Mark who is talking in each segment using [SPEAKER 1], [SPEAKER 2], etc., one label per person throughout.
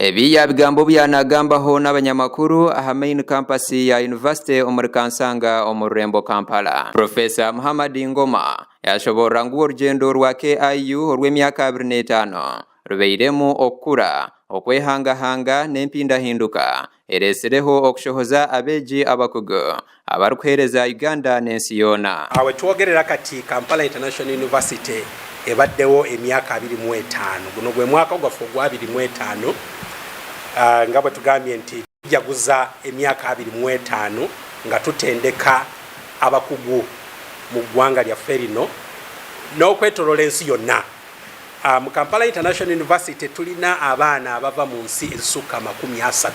[SPEAKER 1] Ebi ya bigambo byanagambaho n'abanyamakuru aha main campus ya University omuri Kansanga omurembo Kampala. Professor Muhammad Ngoma yashobora ngu urugendo rwa KIU orw'emyaka 25 rubeiremu okura okwehangahanga n'empindahinduka eresereho okushohoza abeegi abakugu abarukuhereza Uganda n'ensi yona.
[SPEAKER 2] Awe twogerera kati Kampala International University ebaddewo emyaka 25 guno gwe mwaka gwaffe gwa 25 nga bwe tugambye nti tujaguza emyaka 25 nga tutendeka abakugu mu ggwanga lyaffe lino n'okwetolola ensi yonna. Mu Kampala International University tulina abaana abava mu nsi ezisukka 30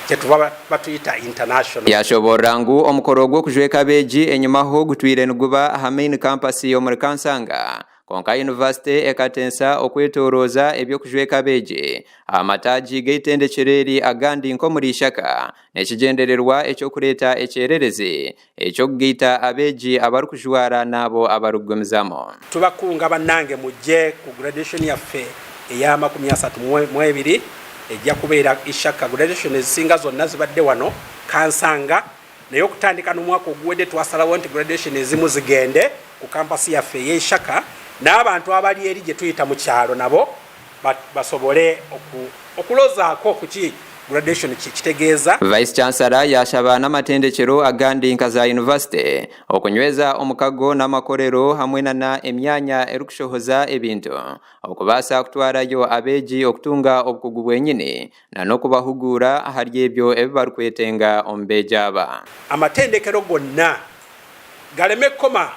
[SPEAKER 2] chetuba batuyita international.
[SPEAKER 1] Yashobora ngu omukoro gw'okujweka beegi enyumaho gutwire nuguba aha main campus y'omuri Kansanga. Konka University ekatensa okwetoroza ebyokujweka beegi amataji geitendekyereri agandi nko muri Ishaka n'ekigendererwa ekyokureeta ekyerereze ekyokugita abeegi abarukujwara nabo abarugumizamo.
[SPEAKER 2] Tubakunga bannange mujje ku graduation yaffe eya 32 ejja kubeera Ishaka. Graduation ezisinga zonna zibadde wano Kansanga, naye okutandika n'omwaka oguwedde twasalawo nti graduation ezimu zigende ku campus yaffe y'Ishaka n'abantu abali eri gye tuyita mu kyalo nabo basobole okulozaako kuki graduation kitegeeza.
[SPEAKER 1] Vice Chancellor yashaba n'amatendekero agandi nkaza University okunyweza omukago n'amakorero hamwe na emyanya erukushohoza ebintu okubasa kutwarayo abeegi okutunga obukugu bwenyini n'okubahugura ahari ebyo ebibarukwetenga omubeegi aba.
[SPEAKER 2] Amatendekero gonna galeme koma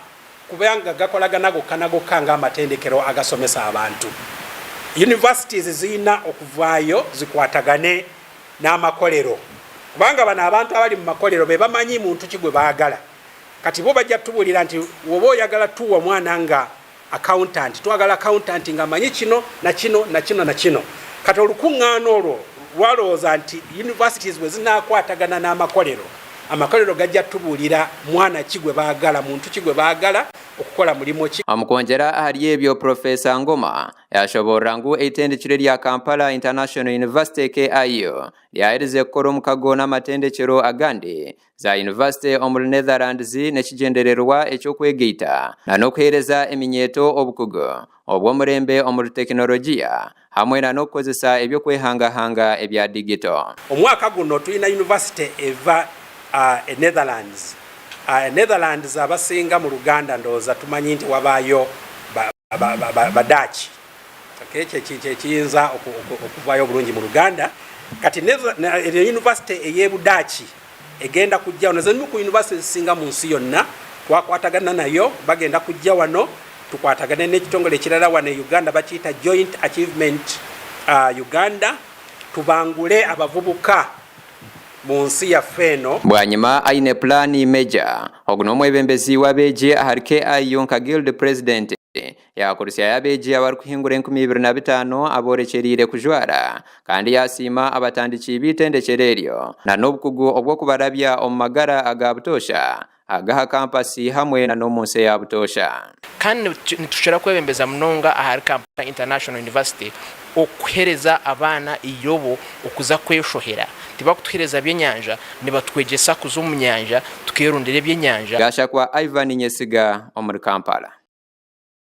[SPEAKER 2] kubanga gakolagana gokka nga amatendekero agasomesa abantu. Universities zina okuvaayo zikwatagane n'amakolero kubanga bano abantu abali mu makolero be bamanyi muntu kigwe baagala. Kati bo bajja tubulira nti woba oyagala tuwa mwana nga accountant, twagala accountant nga manyi kino na kino na kino na kino. Kati olukuŋŋaano olwo lwalowooza nti universities bwe zinaakwatagana n'amakolero, amakolero gajja tubulira mwana kigwe baagala, muntu kigwe baagala okukola mulimo ki.
[SPEAKER 1] Amukonjera ahari ebyo Professor Ngoma yashobora ngu eitendekero lya Kampala International University KIU lyahereze kukora omukago n'amatendekero agandi za University omuri Netherlands n'ekigendererwa ekyokwegeita n'okuhereza eminyeto obukugu obw'omurembe omuri tekinologiya hamwe n'okukozesa ebyokwehangahanga ebya digital.
[SPEAKER 2] Omwaka guno tulina university eva Netherlands. Netherlands abasinga mu Luganda ndooza tumanyi nti wabaayo Dutch. Kiyinza okuvaayo bulungi mu Luganda. Kati university ey'Ebudaaki egenda kujja wano. Zino ku university ezisinga mu nsi yonna twakwatagana nayo, bagenda kujja wano tukwatagane n'ekitongole ekirala wano e Uganda bakiyita Joint Achievement Uganda, tubangule abavubuka munsi ya feno.
[SPEAKER 1] Bwanyuma aine plani meja oguno omwebembezi w'abeegi ahari KIU nka Guild President yakurusya y'abeegi abarukuhingura 2025 aborekyerire kujwara kandi yasiima abatandiki b'itendekero eryo n'obukugu obw'okubarabya omu magara aga butosha agaha kampasi hamwe n'omunsi ya butosha.
[SPEAKER 3] Kandi nitushobora kwebembeza munonga ahari Kampala International University okuhereza abaana iyobo okuza kweshohera tibakutuhereza byenyanja nibatwegesa kuza mu nyanja tukerondera byenyanja.
[SPEAKER 1] Gashakwa Ivan Nyesiga omuri Kampala.